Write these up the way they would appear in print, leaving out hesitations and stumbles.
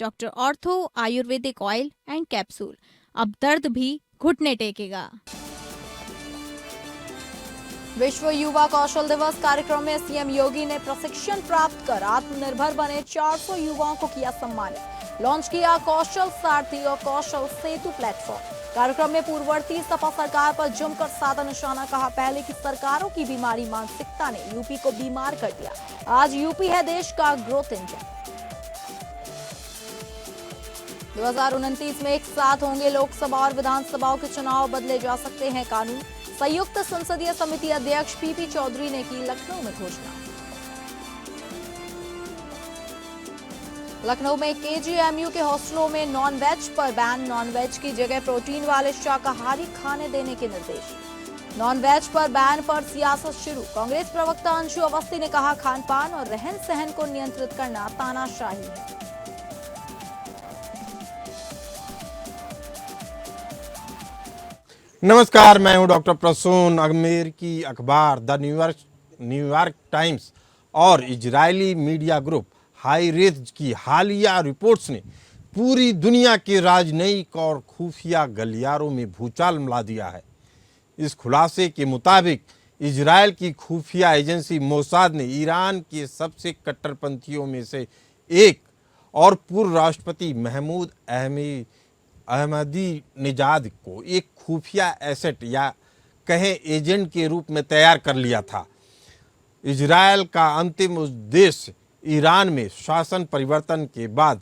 Doctor ortho Ayurvedic oil and capsule. अब दर्द भी घुटने टेकेगा। विश्व युवा कौशल दिवस कार्यक्रम में सीएम योगी ने प्रशिक्षण प्राप्त कर आत्मनिर्भर बने 400 युवाओं को किया सम्मानित। लॉन्च किया कौशल सारथी और कौशल सेतु प्लेटफॉर्म। कार्यक्रम में पूर्ववर्ती सपा सरकार पर जमकर साधा निशाना। कहा, पहले की सरकारों की बीमारी मानसिकता ने यूपी को बीमार कर दिया। आज यूपी है देश का ग्रोथ इंजन। 2029 में एक साथ होंगे लोकसभा और विधानसभाओं के चुनाव, बदले जा सकते हैं कानून। संयुक्त संसदीय समिति अध्यक्ष पीपी चौधरी ने की लखनऊ में घोषणा। लखनऊ में केजीएमयू के हॉस्टलों में नॉन-वेज पर बैन। नॉन-वेज की जगह प्रोटीन वाले शाकाहारी खाने देने के निर्देश। नॉन-वेज पर बैन पर सियासत शुरू। कांग्रेस प्रवक्ता अंशु अवस्थी ने कहा, खान-पान और रहन-सहन को नियंत्रित करना तानाशाही है। नमस्कार, मैं हूं डॉक्टर प्रसून। अमेरिकी अखबार द न्यूयॉर्क टाइम्स और इजरायली मीडिया ग्रुप हाईरेज की हालिया रिपोर्ट्स ने पूरी दुनिया के राजनयिक और खुफिया गलियारों में भूचाल मचा दिया है। इस खुलासे के मुताबिक इजरायल की खुफिया एजेंसी मोसाद ने ईरान के सबसे कट्टरपंथियों में से एक और पूर्व राष्ट्रपति महमूद अहमदी निजाद को एक खुफिया एसेट या कहें एजेंट के रूप में तैयार कर लिया था। इजरायल का अंतिम उद्देश्य ईरान में शासन परिवर्तन के बाद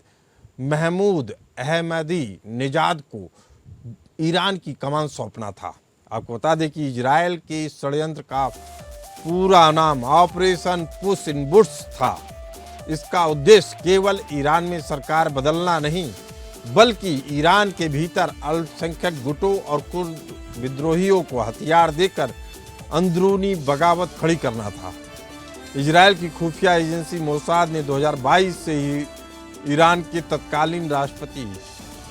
महमूद अहमदी निजाद को ईरान की कमान सौंपना था। आपको बता दें कि इजरायल के इस षड्यंत्र का पूरा नाम ऑपरेशन पुश इन बूट्स था। इसका उद्देश्य केवल ईरान में सरकार बदलना नहीं, बल्कि ईरान के भीतर अल्पसंख्यक गुटों और कुर्द विद्रोहियों को हथियार देकर अंदरूनी बगावत खड़ी करना था। इजरायल की खुफिया एजेंसी मोसाद ने 2022 से ही ईरान के तत्कालीन राष्ट्रपति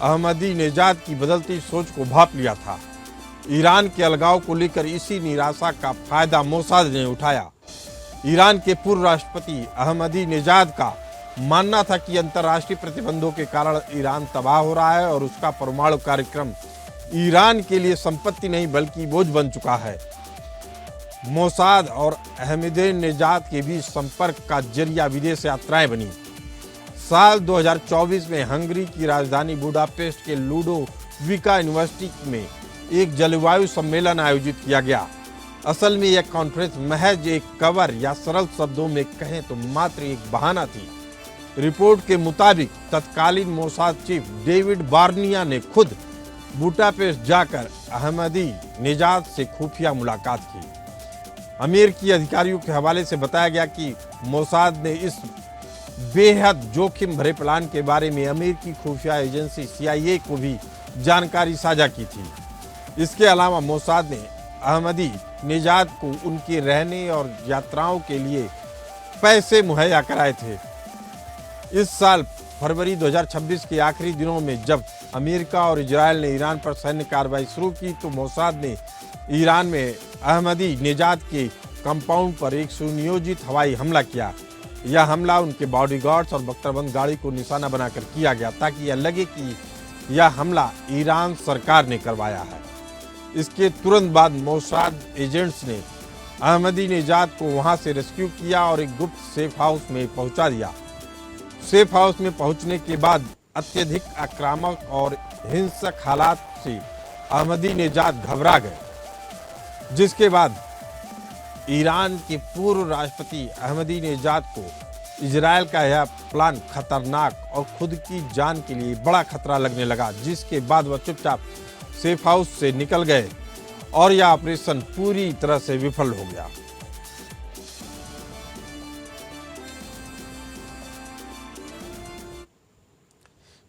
अहमदी नेजाद की बदलती सोच को भांप लिया था। ईरान के अलगाव को लेकर इसी निराशा का फायदा मोसाद ने उठाया। ईरान के पूर्व राष्ट्रपति अहमदी नेजाद का मानना था कि अंतर्राष्ट्रीय प्रतिबंधों के कारण ईरान तबाह हो रहा है और उसका परमाणु कार्यक्रम ईरान के लिए संपत्ति नहीं बल्कि बोझ बन चुका है। मोसाद और अहमदीनेजाद के बीच संपर्क का जरिया विदेश यात्राएं बनी। साल 2024 में हंगरी की राजधानी बुडापेस्ट के लुडोविका यूनिवर्सिटी में एक जलवायु सम्मेलन आयोजित किया गया। असल में यह कॉन्फ्रेंस महज एक कवर या सरल शब्दों में कहें तो मात्र एक बहाना थी। रिपोर्ट के मुताबिक तत्कालीन मोसाद चीफ डेविड बार्निया ने खुद बुडापेस्ट जाकर अहमदी नेजाद से खुफिया मुलाकात की। अमेरिकी अधिकारियों के हवाले से बताया गया कि मोसाद ने इस बेहद जोखिम भरे प्लान के बारे में अमेरिकी खुफिया एजेंसी CIA को भी जानकारी साझा की थी। इसके अलावा मोसाद ने अहमदी नेजाद को उनके रहने और यात्राओं के लिए पैसे मुहैया कराए थे। इस साल फरवरी 2026 के आखिरी दिनों में जब अमेरिका और इजरायल ने ईरान पर सैन्य कार्रवाई शुरू की तो मोसाद ने ईरान में अहमदी नेजाद के कंपाउंड पर एक सुनियोजित हवाई हमला किया। यह हमला उनके बॉडीगार्ड्स और बख्तरबंद गाड़ी को निशाना बनाकर किया गया ताकि यह लगे कि यह हमला ईरान सरकार ने करवाया है। इसके तुरंत बाद मोसाद एजेंट्स ने अहमदी नेजाद को वहां से रेस्क्यू किया और एक गुप्त सेफ हाउस में पहुंचा दिया। सेफ हाउस में पहुंचने के बाद अत्यधिक आक्रामक और हिंसक हालात से अहमदी नेजाद घबरा गए, जिसके बाद ईरान के पूर्व राष्ट्रपति अहमदी नेजाद को इजरायल का यह प्लान खतरनाक और खुद की जान के लिए बड़ा खतरा लगने लगा, जिसके बाद वह चुपचाप सेफ हाउस से निकल गए और यह ऑपरेशन पूरी तरह से विफल हो गया।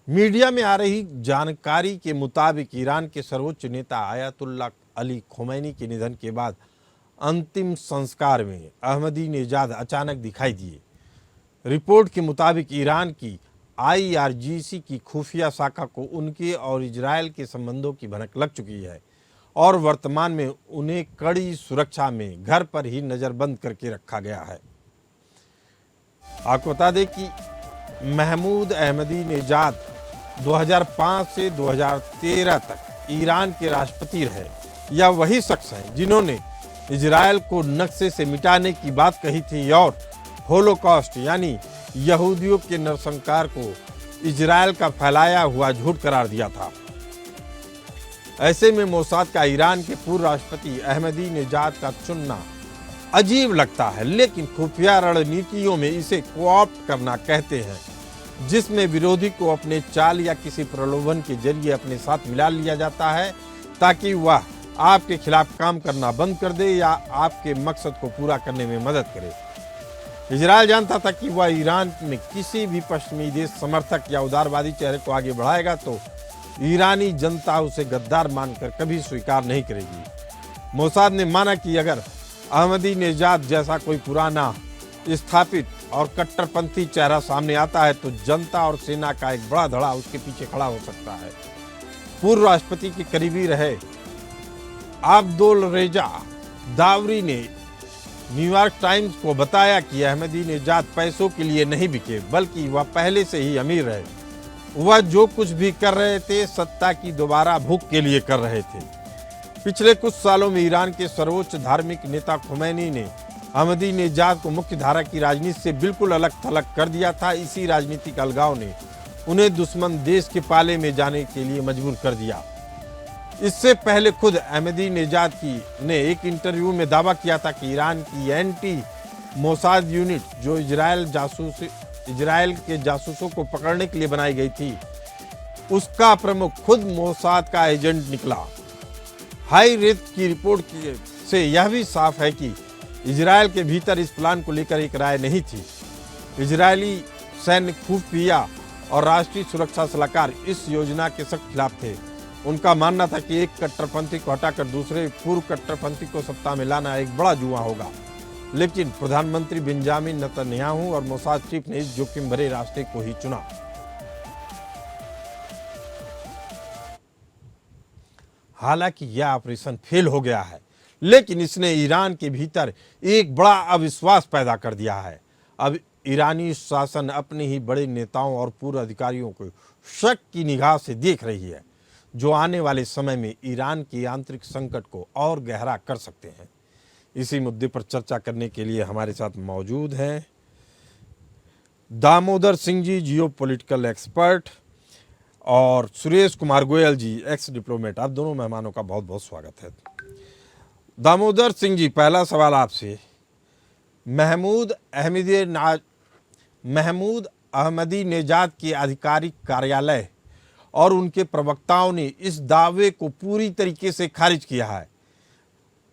मीडिया में आ रही जानकारी के मुताबिक ईरान के सर्वोच्च नेता आयतुल्लाह अली खोमैनी के निधन के बाद अंतिम संस्कार में अहमदी नेजाद अचानक दिखाई दिए। रिपोर्ट के मुताबिक ईरान की IRGC की खुफिया शाखा को उनके और इजरायल के संबंधों की भनक लग चुकी है और वर्तमान में उन्हें कड़ी सुरक्षा में घर पर ही नजरबंद करके रखा गया है। आपको बता दें कि महमूद अहमदीनेजाद 2005 से 2013 तक ईरान के राष्ट्रपति रहे। यह वही शख्स हैं जिन्होंने इजराइल को नक्शे से मिटाने की बात कही थी और होलोकॉस्ट यानी यहूदियों के नरसंहार को इजराइल का फैलाया हुआ झूठ करार दिया था। ऐसे में मोसाद का ईरान के पूर्व राष्ट्रपति अहमदीनेजाद का चुनना अजीब लगता है, लेकिन खुफिया रणनीतियों में इसे कोऑप्ट करना कहते हैं, जिसमें विरोधी को अपने चाल या किसी प्रलोभन के जरिए अपने साथ मिला लिया जाता है ताकि वह आपके खिलाफ काम करना बंद कर दे या आपके मकसद को पूरा करने में मदद करे। इजराइल जानता था कि वह ईरान में किसी भी पश्चिमी देश समर्थक या उदारवादी चेहरे को आगे बढ़ाएगा तो ईरानी जनता उसे गद्दार मानकर कभी स्वीकार नहीं करेगी। मोसाद ने माना कि अगर अहमदीनेजाद जैसा कोई पुराना, स्थापित और कट्टरपंथी चेहरा सामने आता है तो जनता और सेना का एक बड़ा धड़ा उसके पीछे खड़ा हो सकता है। पूर्व राष्ट्रपति के करीबी रहे अब्दुल रेजा दावरी ने न्यूयॉर्क टाइम्स को बताया कि अहमदीनेजाद पैसों के लिए नहीं बिके, बल्कि वह पहले से ही अमीर रहे। वह जो कुछ भी कर रहे थे सत्ता की दोबारा भूख के लिए कर रहे थे। पिछले कुछ सालों में ईरान के सर्वोच्च धार्मिक नेता खुमैनी ने अहमदीनेजाद को मुख्य धारा की राजनीति से बिल्कुल अलग थलग कर दिया था। इसी राजनीतिक अलगाव ने उन्हें दुश्मन देश के पाले में जाने के लिए मजबूर कर दिया। इससे पहले खुद अहमदीनेजाद ने एक इंटरव्यू में दावा किया था कि ईरान की एंटी मोसाद यूनिट जो इजराइल के जासूसों को पकड़ने के लिए बनाई गई थी, उसका प्रमुख खुद मोसाद का एजेंट निकला। हाई रेत की रिपोर्ट से यह भी साफ है कि इजराइल के भीतर इस प्लान को लेकर एक राय नहीं थी। इजरायली सैन्य खुफिया और राष्ट्रीय सुरक्षा सलाहकार इस योजना के सख्त खिलाफ थे। उनका मानना था कि एक कट्टरपंथी को हटाकर दूसरे पूर्व कट्टरपंथी को सत्ता में लाना एक बड़ा जुआ होगा, लेकिन प्रधानमंत्री बेंजामिन नेतन्याहू और मोसाद चीफ ने इस जोखिम भरे रास्ते को ही चुना। हालांकि यह ऑपरेशन फेल हो गया है, लेकिन इसने ईरान के भीतर एक बड़ा अविश्वास पैदा कर दिया है। अब ईरानी शासन अपने ही बड़े नेताओं और पूर्व अधिकारियों को शक की निगाह से देख रही है, जो आने वाले समय में ईरान के आंतरिक संकट को और गहरा कर सकते हैं। इसी मुद्दे पर चर्चा करने के लिए हमारे साथ मौजूद हैं दामोदर सिंह जी, जियो पॉलिटिकल एक्सपर्ट, और सुरेश कुमार गोयल जी, एक्स डिप्लोमेट। आप दोनों मेहमानों का बहुत बहुत स्वागत है। दामोदर सिंह जी, पहला सवाल आपसे। महमूद अहमदीनेजाद के आधिकारिक कार्यालय और उनके प्रवक्ताओं ने इस दावे को पूरी तरीके से खारिज किया है।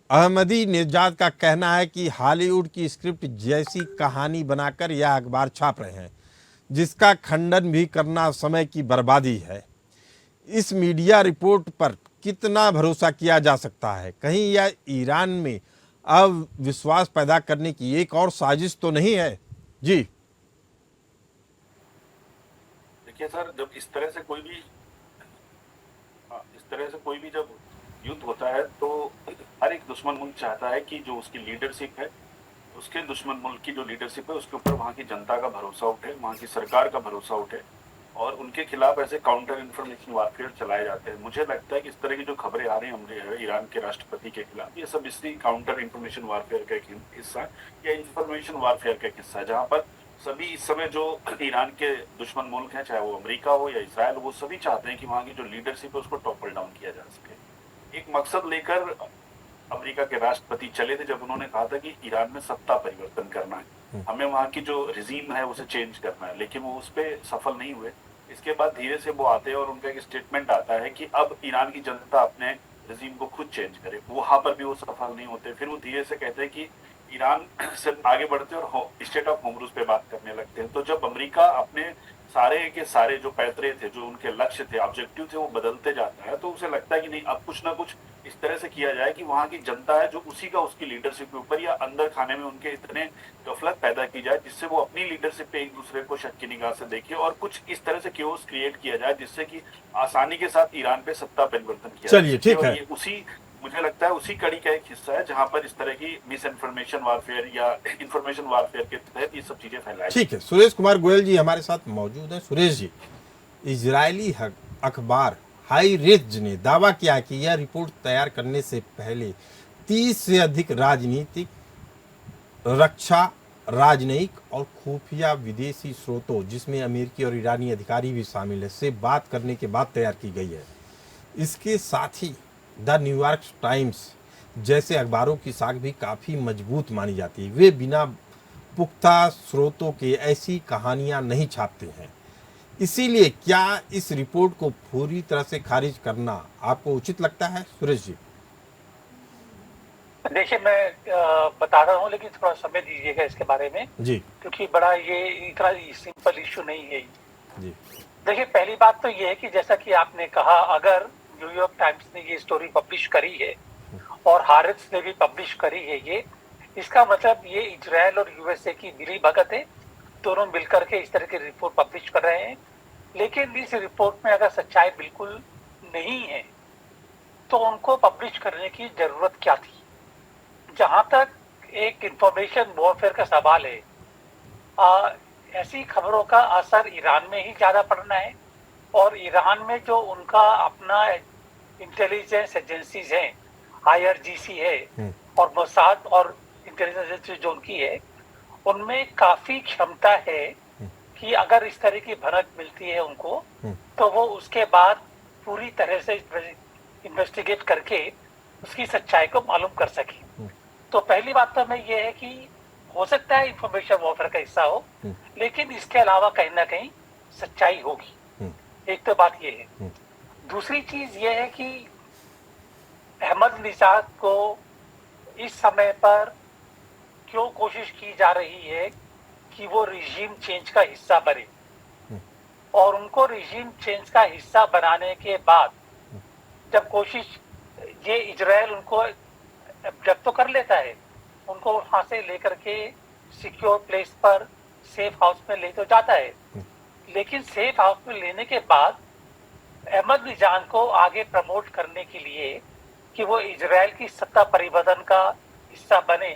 अहमदीनेजाद का कहना है कि हॉलीवुड की स्क्रिप्ट जैसी कहानी बनाकर यह अखबार छाप रहे हैं, जिसका खंडन भी करना समय की बर्बादी है। इस मीडिया रिपोर्ट पर कितना भरोसा किया जा सकता है? कहीं यह ईरान में अविश्वास पैदा करने की एक और साजिश तो नहीं है? जी देखिए सर, जब इस तरह से कोई भी जब युद्ध होता है तो हर एक दुश्मन मुल्क चाहता है कि जो उसकी लीडरशिप है, उसके दुश्मन मुल्क की जो लीडरशिप है उसके ऊपर वहाँ की जनता का भरोसा उठे, वहाँ की सरकार का भरोसा उठे और उनके खिलाफ ऐसे काउंटर इन्फॉर्मेशन वारफेयर चलाए जाते हैं। मुझे लगता है कि इस तरह की जो खबरें आ रही हैं ईरान के राष्ट्रपति के खिलाफ, ये सब इसी काउंटर इन्फॉर्मेशन वारफेयर का एक हिस्सा या इन्फॉर्मेशन वारफेयर का एक हिस्सा, जहाँ पर सभी इस समय जो ईरान के दुश्मन मुल्क हैं, चाहे वो अमेरिका हो या इसराइल, वो सभी चाहते हैं कि वहाँ की जो लीडरशिप है उसको टॉपल डाउन किया जा सके। एक मकसद लेकर अमेरिका के राष्ट्रपति चले थे जब उन्होंने कहा था कि ईरान में सत्ता परिवर्तन करना है, हमें वहाँ की जो रिजीम है उसे चेंज करना है, लेकिन वो उस पर सफल नहीं हुए। इसके बाद धीरे से वो आते हैं और उनका एक स्टेटमेंट आता है कि अब ईरान की जनता अपने रिजीम को खुद चेंज करे। वहां पर भी वो सफल नहीं होते। फिर वो धीरे से कहते हैं कि ईरान से आगे बढ़ते हैं और स्टेट ऑफ होमरूज पे बात करने लगते हैं। तो जब अमेरिका अपने सारे के सारे जो पैतरे थे, जो उनके लक्ष्य थे, ऑब्जेक्टिव थे, वो बदलते जाता है, तो उसे लगता है कि नहीं, अब कुछ ना कुछ इस तरह से किया जाए कि वहाँ की जनता है जो उसी का उसकी लीडरशिप के ऊपर या अंदर खाने में उनके इतने गफलत पैदा की जाए जिससे वो अपनी लीडरशिप पे एक दूसरे को शक की निगाह से देखे और कुछ इस तरह से क्योस क्रिएट किया जाए जिससे कि आसानी के साथ ईरान पे सत्ता परिवर्तन किया चलिए, ठीक है। उसी मुझे लगता है उसी कड़ी का एक हिस्सा है जहां पर इस तरह की मिस इन्फॉर्मेशन वारफेयर या इंफॉर्मेशन वारफेयर के तहत ये सब चीजें फैलाई। ठीक है, सुरेश कुमार गोयल जी हमारे साथ मौजूद हैं। सुरेश जी, इजरायली अखबार हाईरेज ने दावा किया कि यह रिपोर्ट तैयार करने से पहले 30 से अधिक राजनीतिक, रक्षा, राजनयिक और खुफिया विदेशी स्रोतों, जिसमें अमेरिकी और ईरानी अधिकारी भी शामिल है, से बात करने के बाद तैयार की गई है। इसके साथ ही द न्यूयॉर्क टाइम्स जैसे अखबारों की साख भी काफ़ी मजबूत मानी जाती है। वे बिना पुख्ता स्रोतों के ऐसी कहानियां नहीं छापते हैं। इसीलिए क्या इस रिपोर्ट को पूरी तरह से खारिज करना आपको उचित लगता है, सुरेश जी? देखिए, मैं बता रहा हूँ, लेकिन थोड़ा समय दीजिएगा इसके बारे में जी क्योंकि बड़ा ये इतना सिंपल इशू नहीं है जी। देखिए, पहली बात तो ये है कि जैसा कि आपने कहा, अगर न्यूयॉर्क टाइम्स ने ये स्टोरी पब्लिश करी है और हारेट्स ने भी पब्लिश करी है ये, इसका मतलब ये इजराइल और यूएसए की मिली भगत है, दोनों मिलकर के इस तरह की रिपोर्ट पब्लिश कर रहे हैं। लेकिन इस रिपोर्ट में अगर सच्चाई बिल्कुल नहीं है तो उनको पब्लिश करने की जरूरत क्या थी? जहां तक एक इंफॉर्मेशन वॉरफेयर का सवाल है, ऐसी खबरों का असर ईरान में ही ज्यादा पड़ना है और ईरान में जो उनका अपना इंटेलिजेंस एजेंसीज हैं, IRGC है और मोसाद और इंटेलिजेंस एजेंसी जो उनकी है, उनमें काफी क्षमता है कि अगर इस तरह की भनक मिलती है उनको तो वो उसके बाद पूरी तरह से इन्वेस्टिगेट करके उसकी सच्चाई को मालूम कर सके। तो पहली बात तो मैं ये है कि हो सकता है इंफॉर्मेशन वॉरफेयर का हिस्सा हो, लेकिन इसके अलावा कहीं ना कहीं सच्चाई होगी। एक तो बात ये है। दूसरी चीज ये है कि अहमद निजाद को इस समय पर क्यों कोशिश की जा रही है कि वो रिजीम चेंज का हिस्सा बने, और उनको रिजीम चेंज का हिस्सा बनाने के बाद जब कोशिश ये इजराइल उनको जब तो कर लेता है, उनको वहां से लेकर के सिक्योर प्लेस पर सेफ हाउस में ले तो जाता है, लेकिन सेफ हाउस में लेने के बाद अहमद निजाद को आगे प्रमोट करने के लिए कि वो इजराइल की सत्ता परिवर्तन का हिस्सा बने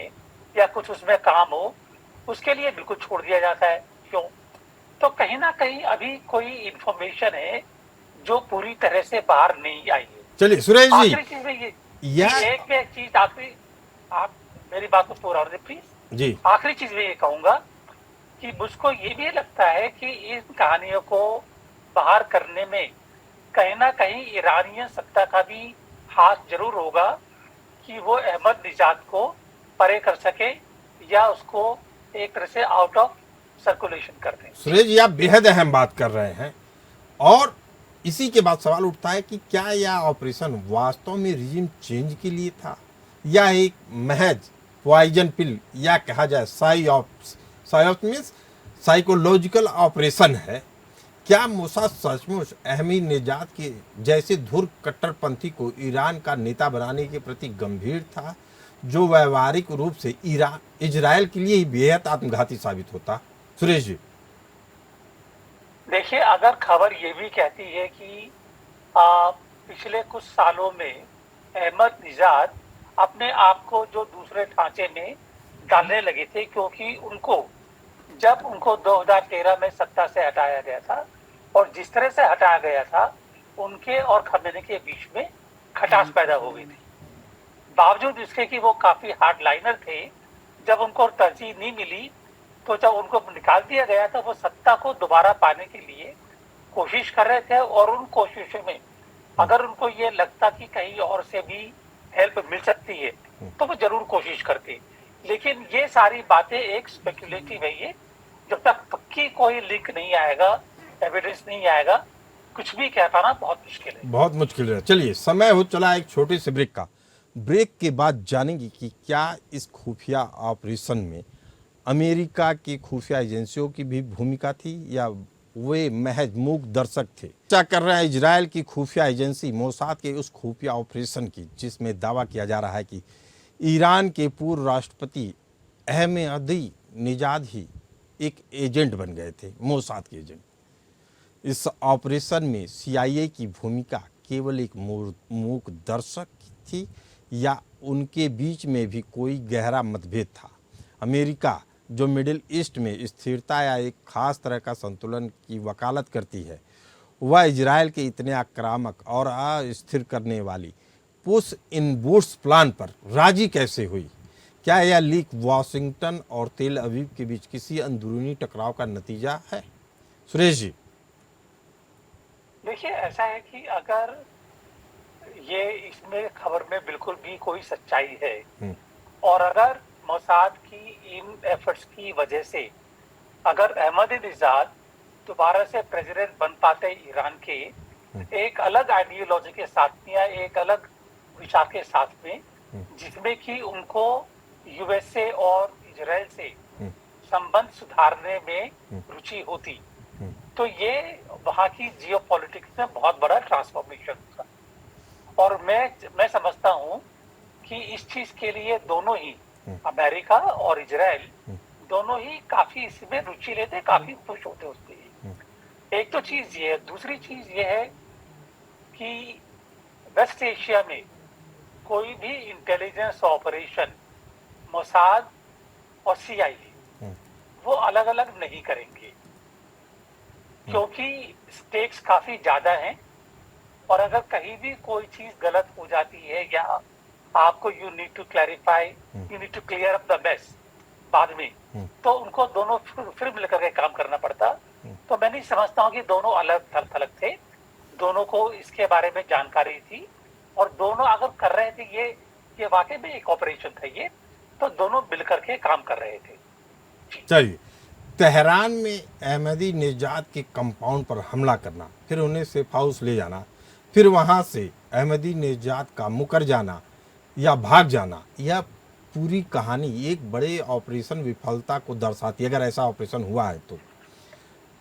या कुछ उसमें काम हो, उसके लिए बिल्कुल छोड़ दिया जाता है। क्यों? तो कहीं ना कहीं अभी कोई इंफॉर्मेशन है जो पूरी तरह से बाहर नहीं आई है। चलिए सुरेश जी, आखिरी चीज में एक चीज आखिरी, आप मेरी बात को पूरा होने प्लीज जी। आखिरी चीज में ये कहूंगा कि मुझको ये भी लगता है कि इन कहानियों को बाहर करने में कहीं ना कहीं ईरानियन सत्ता का भी हाथ जरूर होगा कि वो अहमद निजाद को परे कर सके या उसको एक तरह से आउट ऑफ सर्कुलेशन कर दें। सुरेश जी, आप बेहद अहम बात कर रहे हैं और इसी के बाद सवाल उठता है कि क्या यह ऑपरेशन वास्तव में रिजीम चेंज के लिए था या एक महज पॉइजन पिल या कहा जाए साइकोलॉजिकल ऑपरेशन है? क्या मोसाद सचमुच अहमद निजाद के जैसे धुर कट्टरपंथी को ईरान का नेता बनाने के प्रति गंभीर था, जो व्यवहारिक रूप से इजराइल के लिए ही बेहद आत्मघाती साबित होता? सुरेश जी, देखिए, अगर खबर ये भी कहती है कि पिछले कुछ सालों में अहमद निजाद अपने आप को जो दूसरे ढांचे में डालने लगे थे, क्योंकि उनको जब उनको 2013 में सत्ता से हटाया गया था और जिस तरह से हटाया गया था उनके और खमेनी के बीच में खटास पैदा हो गई थी। बावजूद इसके कि वो काफी हार्ड लाइनर थे, जब उनको तरजीह नहीं मिली तो जब उनको निकाल दिया गया था, वो सत्ता को दोबारा पाने के लिए कोशिश कर रहे थे और उन कोशिशों में अगर उनको ये लगता कि कहीं और से भी हेल्प मिल सकती है तो वो जरूर कोशिश करते। लेकिन ये सारी बातें एक स्पेकुलेटिव है, ये जब तक पक्की कोई लिंक नहीं आएगा, एविडेंस नहीं आएगा, कुछ भी कह पाना बहुत मुश्किल है, बहुत मुश्किल है। चलिए, समय हो चला एक छोटे से ब्रेक का। ब्रेक के बाद जानेंगे कि क्या इस खुफिया ऑपरेशन में अमेरिका की खुफिया एजेंसियों की भी भूमिका थी या वे महज मूक दर्शक थे। चर्चा कर रहे हैं इजराइल की खुफिया एजेंसी मोसाद के उस खुफिया ऑपरेशन की, जिसमें दावा किया जा रहा है कि ईरान के पूर्व राष्ट्रपति अहमद निजाद ही एक एजेंट बन गए थे, मोसाद के एजेंट। इस ऑपरेशन में CIA की भूमिका केवल एक मूक दर्शक थी या उनके बीच में भी कोई गहरा मतभेद था? अमेरिका जो मिडिल ईस्ट में स्थिरता या एक खास तरह का संतुलन की वकालत करती है, वह इजराइल के इतने आक्रामक और अस्थिर करने वाली पुश इन बूट्स प्लान पर राजी कैसे हुई? क्या यह लीक वाशिंगटन और तेल अवीव के बीच किसी अंदरूनी टकराव का नतीजा है? सुरेश जी। देखिए, ऐसा है कि अगर ये इसमें खबर में बिल्कुल भी कोई सच्चाई है और अगर मोसाद की इन एफर्ट्स की वजह से अगर अहमदीनेजाद दोबारा से प्रेसिडेंट बन पाते ईरान के एक अलग आइडियोलॉजी के साथ में या एक अलग विचार के साथ में, जिसमें कि उनको यूएसए और इजराइल से संबंध सुधारने में रुचि होती, तो ये वहां की जियोपॉलिटिक्स में बहुत बड़ा ट्रांसफॉर्मेशन था। और मैं समझता हूं कि इस चीज के लिए दोनों ही अमेरिका और इजराइल दोनों ही काफी इसमें रुचि लेते, काफी खुश होते उसके लिए। एक तो चीज ये है। दूसरी चीज ये है कि वेस्ट एशिया में कोई भी इंटेलिजेंस ऑपरेशन मोसाद और सीआईए वो अलग अलग नहीं करेंगे, क्योंकि स्टेक्स काफी ज्यादा हैं और अगर कहीं भी कोई चीज गलत हो जाती है या आपको you need to clarify, you need to clear up the mess बाद में, तो उनको दोनों फिर मिलकर के काम करना पड़ता। तो मैं नहीं समझता हूँ कि दोनों अलग थलग थे, दोनों को इसके बारे में जानकारी थी और दोनों अगर कर रहे थे ये वाकई में एक ऑपरेशन था ये, तो दोनों मिलकर के काम कर रहे थे। चलिए, तेहरान में अहमदीनेजाद के कंपाउंड पर हमला करना, फिर उन्हें सेफ हाउस ले जाना, फिर वहां से अहमदीनेजाद का मुकर जाना या भाग जाना, यह पूरी कहानी एक बड़े ऑपरेशन विफलता को दर्शाती है। अगर ऐसा ऑपरेशन हुआ है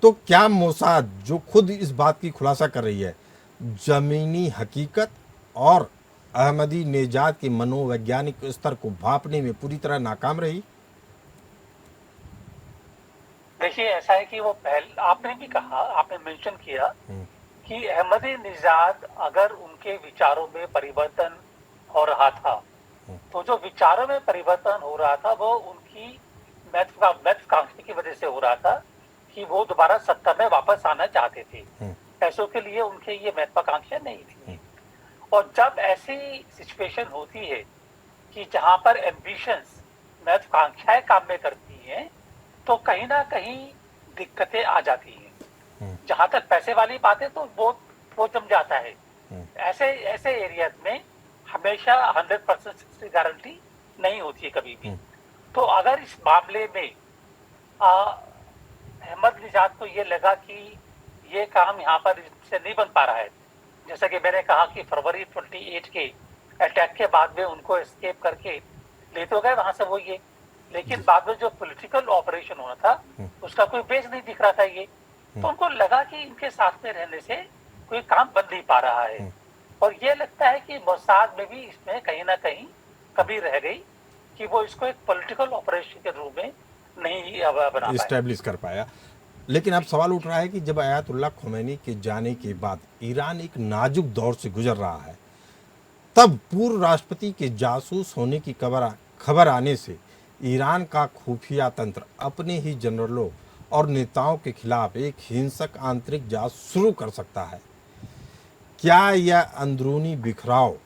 तो क्या मोसाद, जो खुद इस बात की खुलासा कर रही है, जमीनी हकीकत और अहमदीनेजाद के मनोवैज्ञानिक स्तर को भांपने में पूरी तरह नाकाम रही? देखिए, ऐसा है कि वो आपने भी कहा, आपने मेंशन किया कि अहमदीनेजाद अगर उनके विचारों में परिवर्तन हो रहा था, तो जो विचारों में परिवर्तन हो रहा था वो उनकी महत्वाकांक्षा की वजह से हो रहा था कि वो दोबारा सत्ता में वापस आना चाहते थे। पैसों के लिए उनके ये महत्वाकांक्षा नहीं थी। और जब ऐसी सिचुएशन होती है कि जहां पर एम्बिशंस, महत्वाकांक्षाएं काम में करती हैं, तो कहीं ना कहीं दिक्कतें आ जाती हैं। जहां तक पैसे वाली बात है तो वो जम जाता है। ऐसे एरियाज में हमेशा 100% गारंटी नहीं होती है कभी भी। तो अगर इस मामले में अहमदीनेजाद को ये लगा कि ये काम यहाँ पर इससे नहीं बन पा रहा है, जैसा कि मैंने कहा कि फरवरी 28 के अटैक के बाद में उनको एस्केप करके ले तो गए वहां से वो ये, लेकिन बाद में जो पॉलिटिकल ऑपरेशन होना था उसका कोई बेस नहीं दिख रहा था ये, तो उनको लगा कि इनके साथ में रहने से कोई काम बन नहीं पा रहा है। और ये लगता है कि मोसाद में भी इसमें कहीं ना कहीं कमी रह गई कि वो इसको एक पॉलिटिकल ऑपरेशन के रूप में नहीं बना इस्टेब्लिश कर पाया। लेकिन अब सवाल उठ रहा है कि जब आयतुल्लाह खोमैनी के जाने के बाद ईरान एक नाजुक दौर से गुजर रहा है, तब पूर्व राष्ट्रपति के जासूस होने की खबर आने से ईरान का खुफिया तंत्र अपने ही जनरलों और नेताओं के खिलाफ एक हिंसक आंतरिक जांच शुरू कर सकता है। क्या यह अंदरूनी बिखराव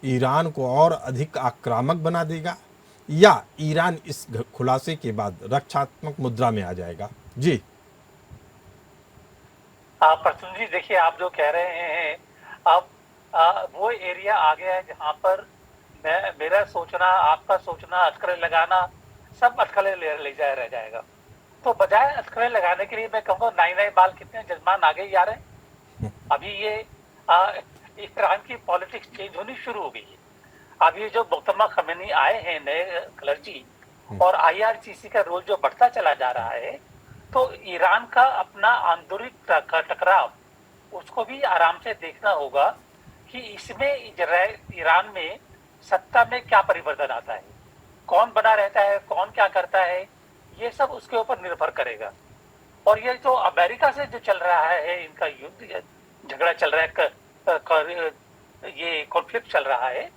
ईरान को और अधिक आक्रामक बना देगा या ईरान इस खुलासे के बाद रक्षात्मक मुद्रा में आ जाएगा? जी प्रसून जी, देखिए आप जो कह रहे हैं, अब वो एरिया आ गया है जहां पर मेरा सोचना, आपका सोचना, अटकलें लगाना सब अटकलें ले जाया रह जाएगा। तो बजाय अटकलें लगाने के लिए मैं कहूँगा नए बाल कितने जजमान आगे जा रहे हैं। अभी ये ईरान की पॉलिटिक्स चेंज होनी शुरू हो गई है। अब ये जो मुकद्दमा खमेनी आए हैं नए क्लर्जी और आईआरजीसी का रोल जो बढ़ता चला जा रहा है, तो ईरान का अपना आंतरिक टकराव उसको भी आराम से देखना होगा कि इसमें ईरान में सत्ता में क्या परिवर्तन आता है, कौन बना रहता है, कौन क्या करता है, ये सब उसके ऊपर निर्भर करेगा। और ये जो अमेरिका से जो चल रहा है, इनका युद्ध झगड़ा चल रहा है, ये कॉन्फ्लिक्ट चल रहा है,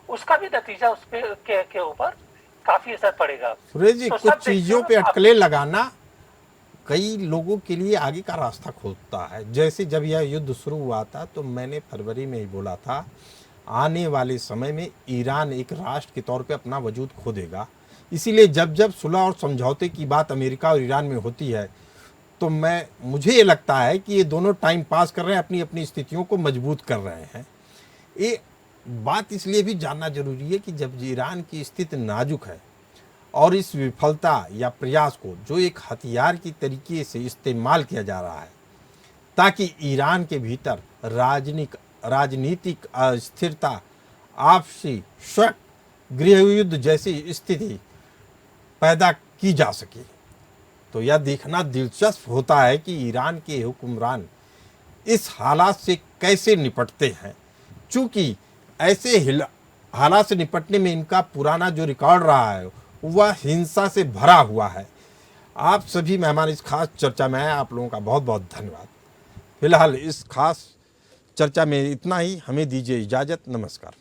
उसका भी नतीजा उस पे के ऊपर काफी असर पड़ेगा। सुरेश जी, तो कुछ सब चीजों पे देखिए, अटकलें लगाना कई लोगों के लिए आगे का रास्ता खोलता है। जैसे जब यह युद्ध शुरू हुआ था तो मैंने फरवरी में ही बोला था, आने वाले समय में ईरान एक राष्ट्र के तौर पे अपना वजूद खो देगा। इसीलिए जब जब सुलह और समझौते की बात अमेरिका और ईरान में होती है तो मुझे ये लगता है कि ये दोनों टाइम पास कर रहे हैं, अपनी अपनी स्थितियों को मजबूत कर रहे हैं। ये बात इसलिए भी जानना जरूरी है कि जब ईरान की स्थिति नाजुक है और इस विफलता या प्रयास को जो एक हथियार की तरीके से इस्तेमाल किया जा रहा है ताकि ईरान के भीतर राजनीतिक अस्थिरता, आपसी शक, गृह युद्ध जैसी स्थिति पैदा की जा सके, तो यह देखना दिलचस्प होता है कि ईरान के हुक्मरान इस हालात से कैसे निपटते हैं। चूंकि ऐसे हालात से निपटने में इनका पुराना जो रिकॉर्ड रहा है वह हिंसा से भरा हुआ है। आप सभी मेहमान इस खास चर्चा में आए, आप लोगों का बहुत बहुत धन्यवाद। फिलहाल इस खास चर्चा में इतना ही, हमें दीजिए इजाज़त, नमस्कार।